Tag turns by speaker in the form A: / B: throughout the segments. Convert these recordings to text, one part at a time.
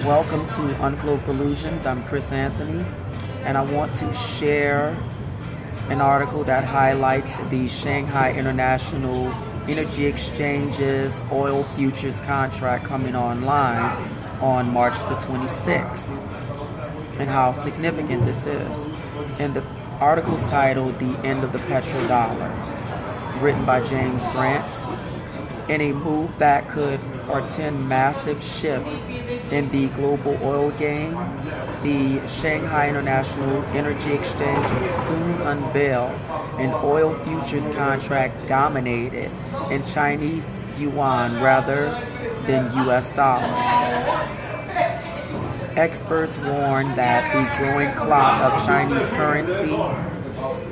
A: Welcome to UncloakedIllusions. I'm Chris Anthony, and I want to share an article that highlights the Shanghai International Energy Exchange's oil futures contract coming online on March the 26th, and how significant this is. And the article's titled "The End of the Petrodollar," written by James Grant. In a move that could portend massive shifts in the global oil game, the Shanghai International Energy Exchange will soon unveil an oil futures contract dominated in Chinese yuan rather than US dollars. Experts warn that the growing clout of Chinese currency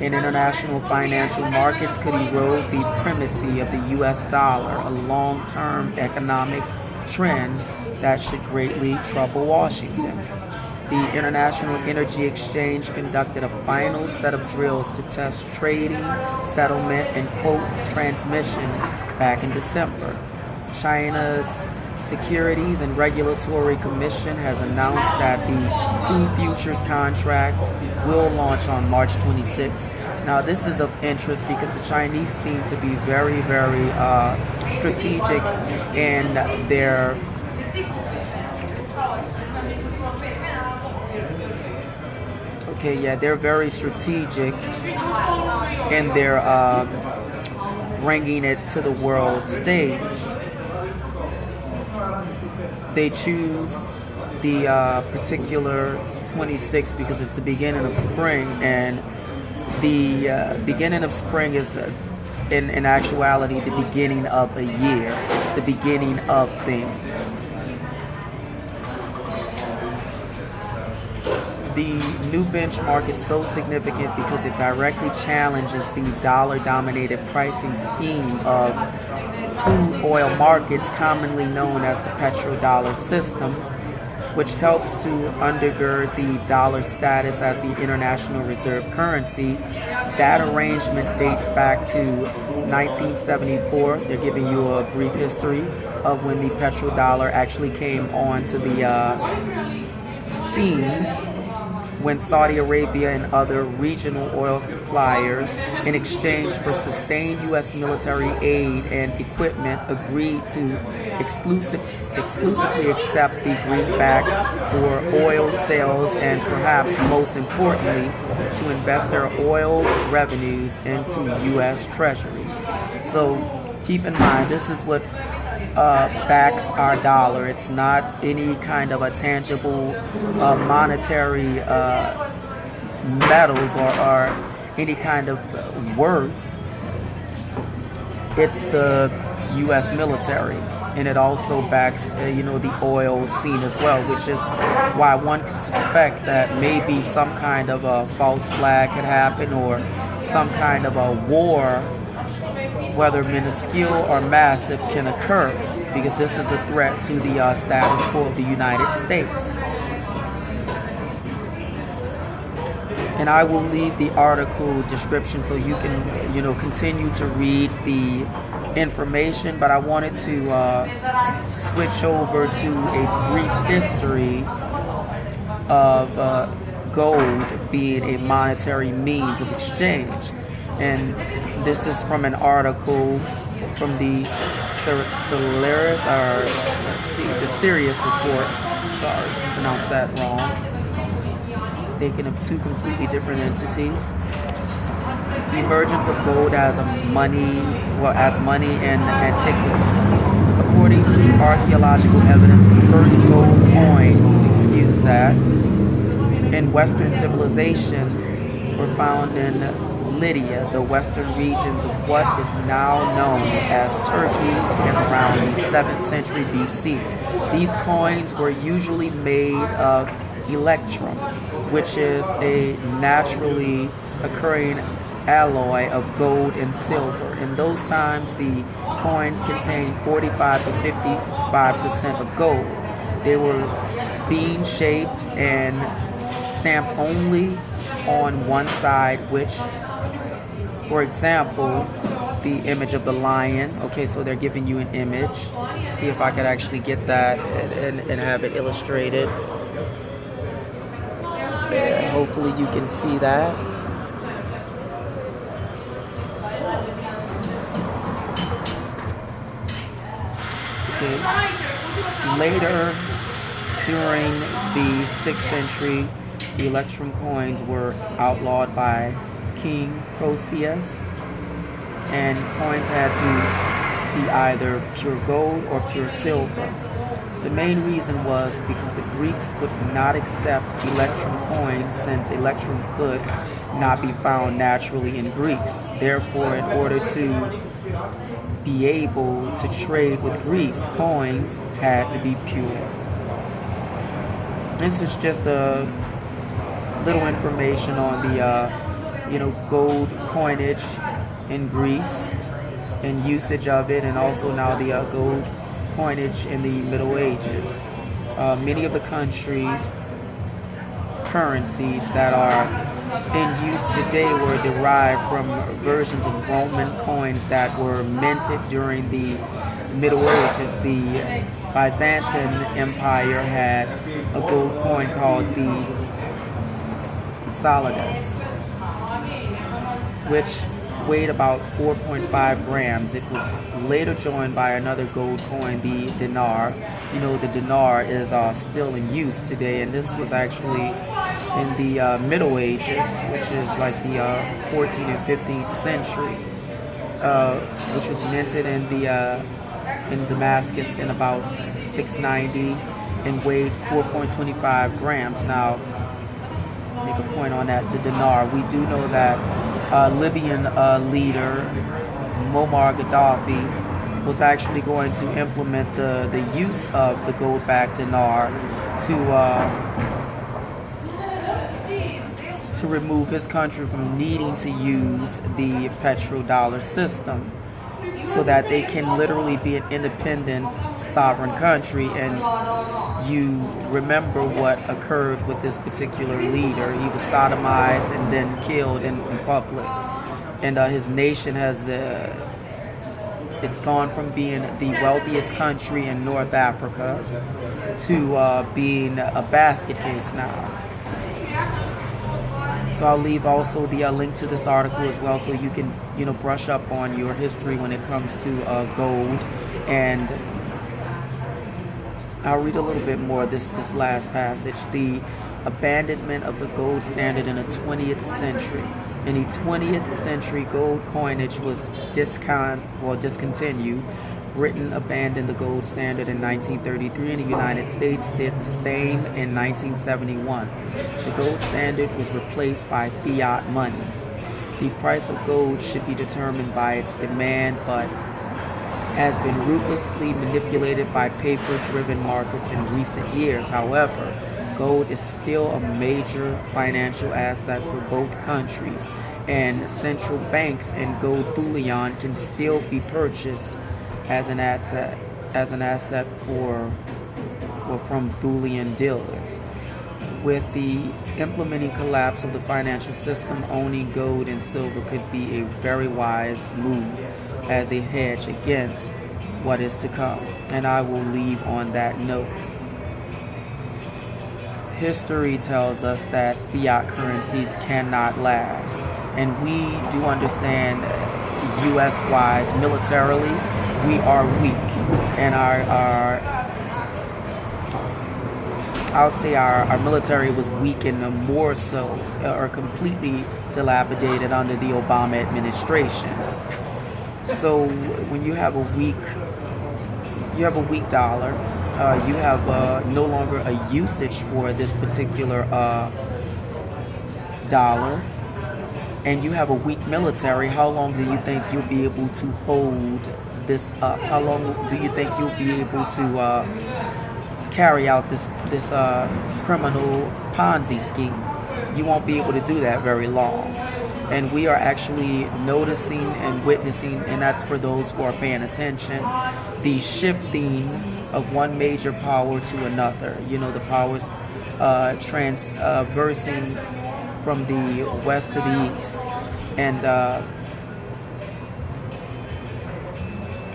A: in international financial markets could erode the primacy of the US dollar, a long-term economic trend that should greatly trouble Washington. The International Energy Exchange conducted a final set of drills to test trading, settlement, and quote transmissions back in December. China's Securities and Regulatory Commission has announced that the crude futures contract will launch on March 26th. Now, this is of interest because the Chinese seem to be very, very strategic in their they're very strategic in their bringing it to the world stage. They choose the particular 26th because it's the beginning of spring, and the beginning of spring is in actuality the beginning of a year. It's the beginning of things. The new benchmark is so significant because it directly challenges the dollar-dominated pricing scheme of crude oil markets, commonly known as the petrodollar system, which helps to undergird the dollar status as the international reserve currency. That arrangement dates back to 1974. They're giving you a brief history of when the petrodollar actually came onto the scene, when Saudi Arabia and other regional oil suppliers, in exchange for sustained U.S. military aid and equipment, agreed to exclusively accept the greenback for oil sales and, perhaps most importantly, to invest their oil revenues into U.S. treasuries. So keep in mind, this is what backs our dollar. It's not any kind of a tangible monetary metals or any kind of worth. It's the U.S. military, and it also backs the oil scene as well, which is why one could suspect that maybe some kind of a false flag could happen, or some kind of a war, whether minuscule or massive, can occur, because this is a threat to the status quo of the United States. And I will leave the article description so you can, continue to read the information. But I wanted to switch over to a brief history of gold being a monetary means of exchange. And this is from an article from the the Sirius report. Sorry, I pronounced that wrong. Thinking of two completely different entities. The emergence of gold as money in antiquity. According to archaeological evidence, the first gold coins, in Western civilization were found in Lydia, the western regions of what is now known as Turkey, in around the 7th century BC. These coins were usually made of electrum, which is a naturally occurring alloy of gold and silver. In those times, the coins contained 45 to 55% of gold. They were bean-shaped and stamped only on one side, which, for example, the image of the lion. Okay, so they're giving you an image. See if I could actually get that and have it illustrated. And hopefully you can see that. Okay. Later, during the 6th century, the electrum coins were outlawed by King Croesus, and coins had to be either pure gold or pure silver. The main reason was because the Greeks would not accept electrum coins, since electrum could not be found naturally in Greece. Therefore, in order to be able to trade with Greece, coins had to be pure. This is just a little information on the gold coinage in Greece and usage of it, and also now the gold coinage in the Middle Ages. Many of the countries' currencies that are in use today were derived from versions of Roman coins that were minted during the Middle Ages. The Byzantine Empire had a gold coin called the solidus, which weighed about 4.5 grams. It was later joined by another gold coin, the dinar. The dinar is still in use today, and this was actually in the Middle Ages, which is like the 14th and 15th century, which was minted in Damascus in about 690 and weighed 4.25 grams. Now, make a point on that, the dinar. We do know that Libyan leader Muammar Gaddafi was actually going to implement the use of the gold-backed dinar to remove his country from needing to use the petrodollar system, so that they can literally be an independent, sovereign country. And you remember what occurred with this particular leader. He was sodomized and then killed in public. And his nation has, it's gone from being the wealthiest country in North Africa to being a basket case now. So I'll leave also the link to this article as well, so you can, brush up on your history when it comes to gold. And I'll read a little bit more of this last passage. The abandonment of the gold standard in the 20th century. In the 20th century, gold coinage was discontinued. Britain abandoned the gold standard in 1933, and the United States did the same in 1971. The gold standard was replaced by fiat money. The price of gold should be determined by its demand, but has been ruthlessly manipulated by paper-driven markets in recent years. However, gold is still a major financial asset for both countries, and central banks and gold bullion can still be purchased as an asset from bullion dealers. With the implementing collapse of the financial system, owning gold and silver could be a very wise move as a hedge against what is to come. And I will leave on that note. History tells us that fiat currencies cannot last, and we do understand, U.S.-wise, militarily, we are weak, and our military was weakened more so, or completely dilapidated under the Obama administration. So when you have a weak dollar, you have no longer a usage for this particular dollar, and you have a weak military. How long do you think you'll be able to hold this up? How long do you think you'll be able to carry out this criminal Ponzi scheme? You won't be able to do that very long. And we are actually noticing and witnessing, and that's for those who are paying attention, the shifting of one major power to another. The powers transversing from the west to the east. And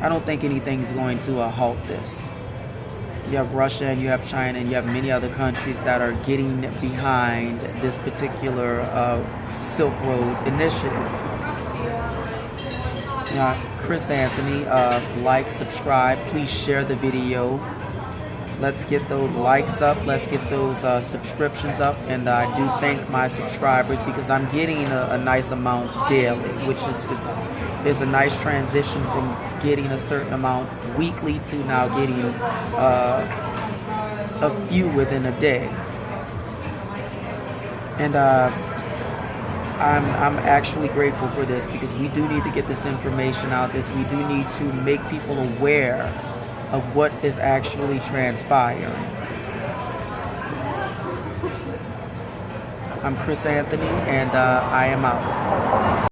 A: I don't think anything's going to halt this. You have Russia and you have China and you have many other countries that are getting behind this particular Silk Road initiative. Chris Anthony, like, subscribe, please share the video. Let's get those likes up, let's get those subscriptions up, and I do thank my subscribers because I'm getting a nice amount daily, which is a nice transition from getting a certain amount weekly to now getting a few within a day. And I'm actually grateful for this because we do need to get this information out. We do need to make people aware of what is actually transpiring. I'm Chris Anthony, and I am out.